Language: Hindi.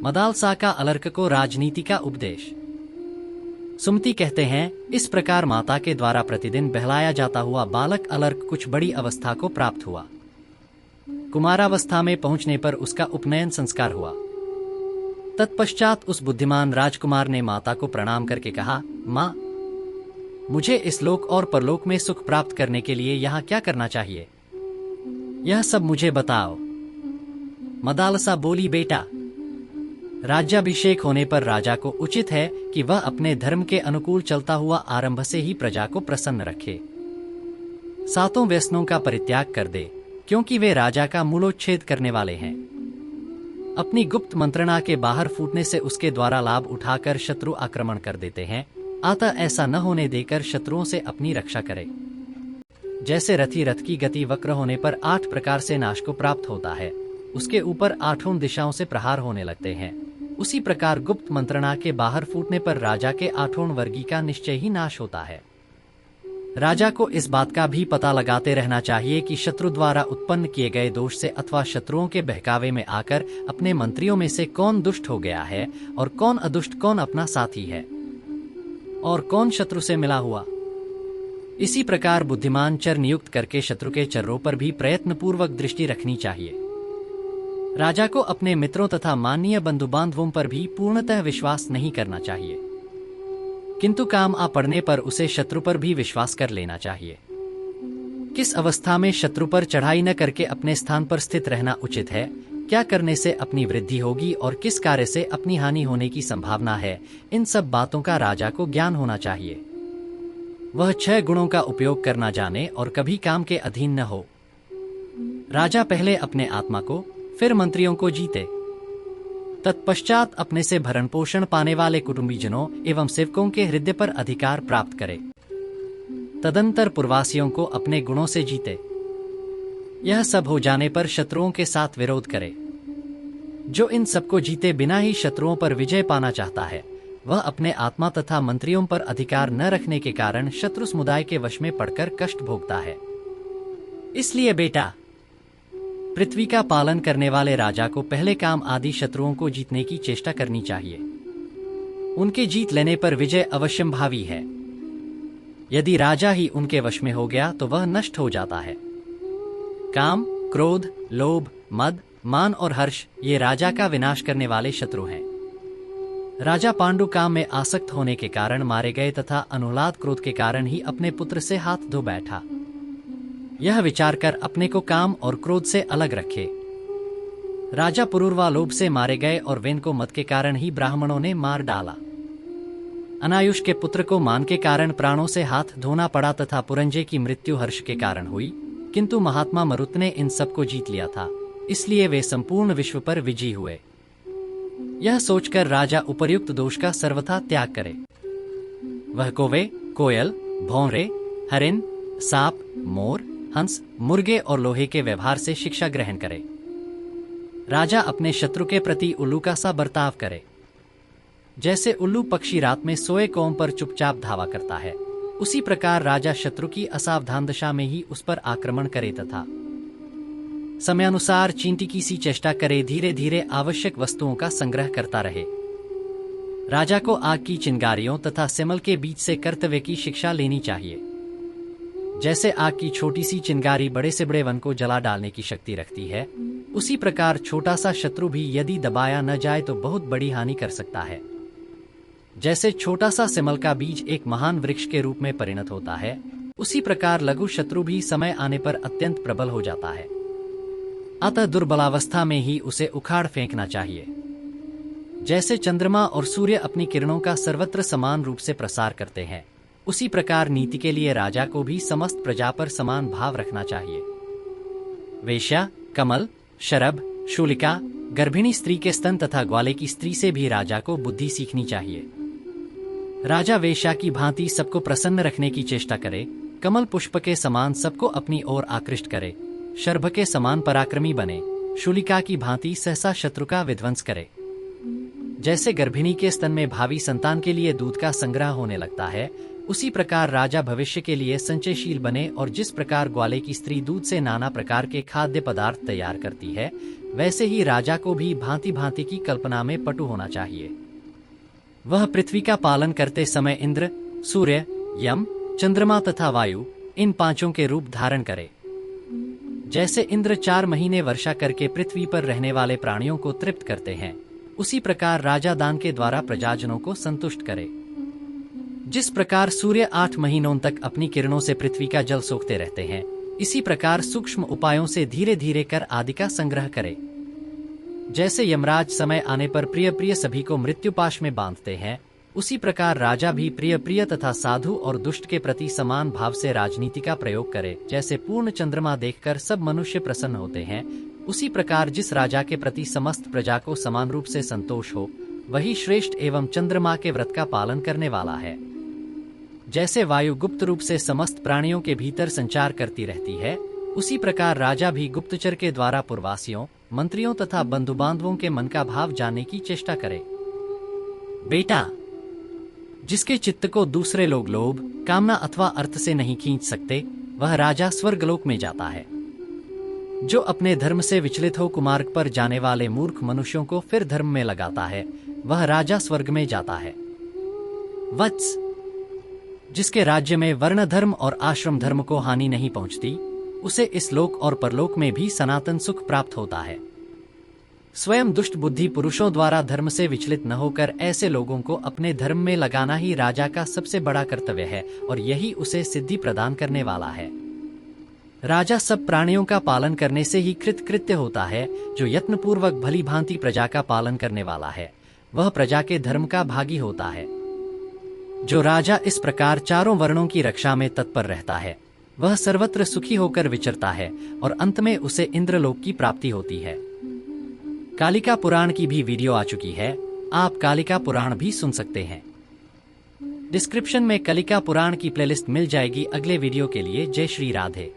मदालसा का अलर्क को राजनीति का उपदेश। सुमति कहते हैं, इस प्रकार माता के द्वारा प्रतिदिन बहलाया जाता हुआ बालक अलर्क कुछ बड़ी अवस्था को प्राप्त हुआ। कुमारावस्था में पहुंचने पर उसका उपनयन संस्कार हुआ। तत्पश्चात उस बुद्धिमान राजकुमार ने माता को प्रणाम करके कहा, माँ, मुझे इस लोक और परलोक में सुख प्राप्त करने के लिए यहाँ क्या करना चाहिए, यह सब मुझे बताओ। मदालसा बोली, बेटा, राज्याभिषेक होने पर राजा को उचित है कि वह अपने धर्म के अनुकूल चलता हुआ आरंभ से ही प्रजा को प्रसन्न रखे। सातों व्यसनों का परित्याग कर दे, क्योंकि वे राजा का मूलोच्छेद करने वाले हैं। अपनी गुप्त मंत्रणा के बाहर फूटने से उसके द्वारा लाभ उठाकर शत्रु आक्रमण कर देते हैं, अतः ऐसा न होने देकर शत्रुओं से अपनी रक्षा करे। जैसे रथी रथ की गति वक्र होने पर 8 प्रकार से नाश को प्राप्त होता है, उसके ऊपर 8 दिशाओं से प्रहार होने लगते हैं, उसी प्रकार गुप्त मंत्रणा के बाहर फूटने पर राजा के 8 वर्गी का निश्चय ही नाश होता है। राजा को इस बात का भी पता लगाते रहना चाहिए कि शत्रु द्वारा उत्पन्न किए गए दोष से अथवा शत्रुओं के बहकावे में आकर अपने मंत्रियों में से कौन दुष्ट हो गया है और कौन अदुष्ट, कौन अपना साथी है और कौन शत्रु से मिला हुआ। इसी प्रकार बुद्धिमान चर नियुक्त करके शत्रु के चर्रों पर भी प्रयत्न पूर्वक दृष्टि रखनी चाहिए। राजा को अपने मित्रों तथा माननीय बंधु बांधवों पर भी पूर्णतः विश्वास नहीं करना चाहिए, किंतु काम आ पड़ने पर उसे शत्रु पर भी विश्वास कर लेना चाहिए। किस अवस्था में शत्रु पर चढ़ाई न करके अपने स्थान पर स्थित रहना उचित है, क्या करने से अपनी वृद्धि होगी और किस कार्य से अपनी हानि होने की संभावना है, इन सब बातों का राजा को ज्ञान होना चाहिए। वह 6 गुणों का उपयोग करना जाने और कभी काम के अधीन न हो। राजा पहले अपने आत्मा को, फिर मंत्रियों को जीते, तत्पश्चात अपने से भरण पोषण पाने वाले कुटुंबीजनों एवं सेवकों के हृदय पर अधिकार प्राप्त करे। तदंतर पूर्वासियों को अपने गुणों से जीते। यह सब हो जाने पर शत्रुओं के साथ विरोध करे। जो इन सबको जीते बिना ही शत्रुओं पर विजय पाना चाहता है, वह अपने आत्मा तथा मंत्रियों पर अधिकार न रखने के कारण शत्रु समुदाय के वश में पड़कर कष्ट भोगता है। इसलिए बेटा, पृथ्वी का पालन करने वाले राजा को पहले काम आदि शत्रुओं को जीतने की चेष्टा करनी चाहिए। उनके जीत लेने पर विजय अवश्यंभावी है। यदि राजा ही उनके वश में हो गया तो वह नष्ट हो जाता है। काम, क्रोध, लोभ, मद, मान और हर्ष ये राजा का विनाश करने वाले शत्रु हैं। राजा पांडु काम में आसक्त होने के कारण मारे गए तथा अनुलाद क्रोध के कारण ही अपने पुत्र से हाथ धो बैठा। यह विचार कर अपने को काम और क्रोध से अलग रखे। राजा पुरूरवा लोभ से मारे गए और वेन को मद के कारण ही ब्राह्मणों ने मार डाला। अनायुष के पुत्र को मान के कारण प्राणों से हाथ धोना पड़ा तथा पुरंजे की मृत्यु हर्ष के कारण हुई, किंतु महात्मा मरुत ने इन सबको जीत लिया था, इसलिए वे संपूर्ण विश्व पर विजयी हुए। यह सोचकर राजा उपर्युक्त दोष का सर्वथा त्याग करे। वह कौवे, कोयल, भौंरे, हरिन, सांप, मोर, हंस, मुर्गे और लोहे के व्यवहार से शिक्षा ग्रहण करे। राजा अपने शत्रु के प्रति उल्लू का सा बर्ताव करे। जैसे उल्लू पक्षी रात में सोए कौम पर चुपचाप धावा करता है, उसी प्रकार राजा शत्रु की असावधान दशा में ही उस पर आक्रमण करे तथा समयानुसार चींटी की सी चेष्टा करे, धीरे धीरे आवश्यक वस्तुओं का संग्रह करता रहे। राजा को आग की चिंगारियों तथा सिमल के बीच से कर्तव्य की शिक्षा लेनी चाहिए। जैसे आग की छोटी सी चिंगारी बड़े से बड़े वन को जला डालने की शक्ति रखती है, उसी प्रकार छोटा सा शत्रु भी यदि दबाया न जाए तो बहुत बड़ी हानि कर सकता है। जैसे छोटा सा सिमल का बीज एक महान वृक्ष के रूप में परिणत होता है, उसी प्रकार लघु शत्रु भी समय आने पर अत्यंत प्रबल हो जाता है। अतः दुर्बलावस्था में ही उसे उखाड़ फेंकना चाहिए। जैसे चंद्रमा और सूर्य अपनी किरणों का सर्वत्र समान रूप से प्रसार करते हैं, उसी प्रकार नीति के लिए राजा को भी समस्त प्रजा पर समान भाव रखना चाहिए। वेश्या, कमल, शरभ, शूलिका, गर्भिणी स्त्री के स्तन तथा ग्वाले की स्त्री से भी राजा को बुद्धि सीखनी चाहिए। राजा वेश्या की भांति सबको प्रसन्न रखने की चेष्टा करे, कमल पुष्प के समान सबको अपनी ओर आकृष्ट करे, शर्भ के समान पराक्रमी बने, शूलिका की भांति सहसा शत्रु का विध्वंस करे। जैसे गर्भिणी के स्तन में भावी संतान के लिए दूध का संग्रह होने लगता है, उसी प्रकार राजा भविष्य के लिए संचयशील बने, और जिस प्रकार ग्वाले की स्त्री दूध से नाना प्रकार के खाद्य पदार्थ तैयार करती है, वैसे ही राजा को भी भांति भांति की कल्पना में पटु होना चाहिए। वह पृथ्वी का पालन करते समय इंद्र, सूर्य, यम, चंद्रमा तथा वायु, इन पांचों के रूप धारण करे। जैसे इंद्र 4 महीने वर्षा करके पृथ्वी पर रहने वाले प्राणियों को तृप्त करते हैं, उसी प्रकार राजा दान के द्वारा प्रजाजनों को संतुष्ट करे। जिस प्रकार सूर्य 8 महीनों तक अपनी किरणों से पृथ्वी का जल सोखते रहते हैं, इसी प्रकार सूक्ष्म उपायों से धीरे धीरे कर आदि का संग्रह करे। जैसे यमराज समय आने पर प्रिय प्रिय सभी को मृत्युपाश में बांधते हैं, उसी प्रकार राजा भी प्रिय प्रिय तथा साधु और दुष्ट के प्रति समान भाव से राजनीति का प्रयोग करे। जैसे पूर्ण चंद्रमा देखकर सब मनुष्य प्रसन्न होते हैं, उसी प्रकार जिस राजा के प्रति समस्त प्रजा को समान रूप से संतोष हो, वही श्रेष्ठ एवं चंद्रमा के व्रत का पालन करने वाला है। जैसे वायु गुप्त रूप से समस्त प्राणियों के भीतर संचार करती रहती है, उसी प्रकार राजा भी गुप्तचर के द्वारा पूर्ववासियों, मंत्रियों तथा बंधु बांधवों के मन का भाव जानने की चेष्टा करे। बेटा, जिसके चित्त को दूसरे लोग लोभ, कामना अथवा अर्थ से नहीं खींच सकते, वह राजा स्वर्गलोक में जाता है। जो अपने धर्म से विचलित हो कुमार्ग पर जाने वाले मूर्ख मनुष्यों को फिर धर्म में लगाता है, वह राजा स्वर्ग में जाता है। वत्स, जिसके राज्य में वर्ण धर्म और आश्रम धर्म को हानि नहीं पहुंचती, उसे इस लोक और परलोक में भी सनातन सुख प्राप्त होता है। स्वयं दुष्ट बुद्धि पुरुषों द्वारा धर्म से विचलित न होकर ऐसे लोगों को अपने धर्म में लगाना ही राजा का सबसे बड़ा कर्तव्य है, और यही उसे सिद्धि प्रदान करने वाला है। राजा सब प्राणियों का पालन करने से ही कृतकृत्य होता है। जो यत्नपूर्वक भली भांति प्रजा का पालन करने वाला है, वह प्रजा के धर्म का भागी होता है। जो राजा इस प्रकार चारों वर्णों की रक्षा में तत्पर रहता है, वह सर्वत्र सुखी होकर विचरता है, और अंत में उसे इंद्रलोक की प्राप्ति होती है। कालिका पुराण की भी वीडियो आ चुकी है, आप कालिका पुराण भी सुन सकते हैं। डिस्क्रिप्शन में कालिका पुराण की प्लेलिस्ट मिल जाएगी। अगले वीडियो के लिए जय श्री राधे।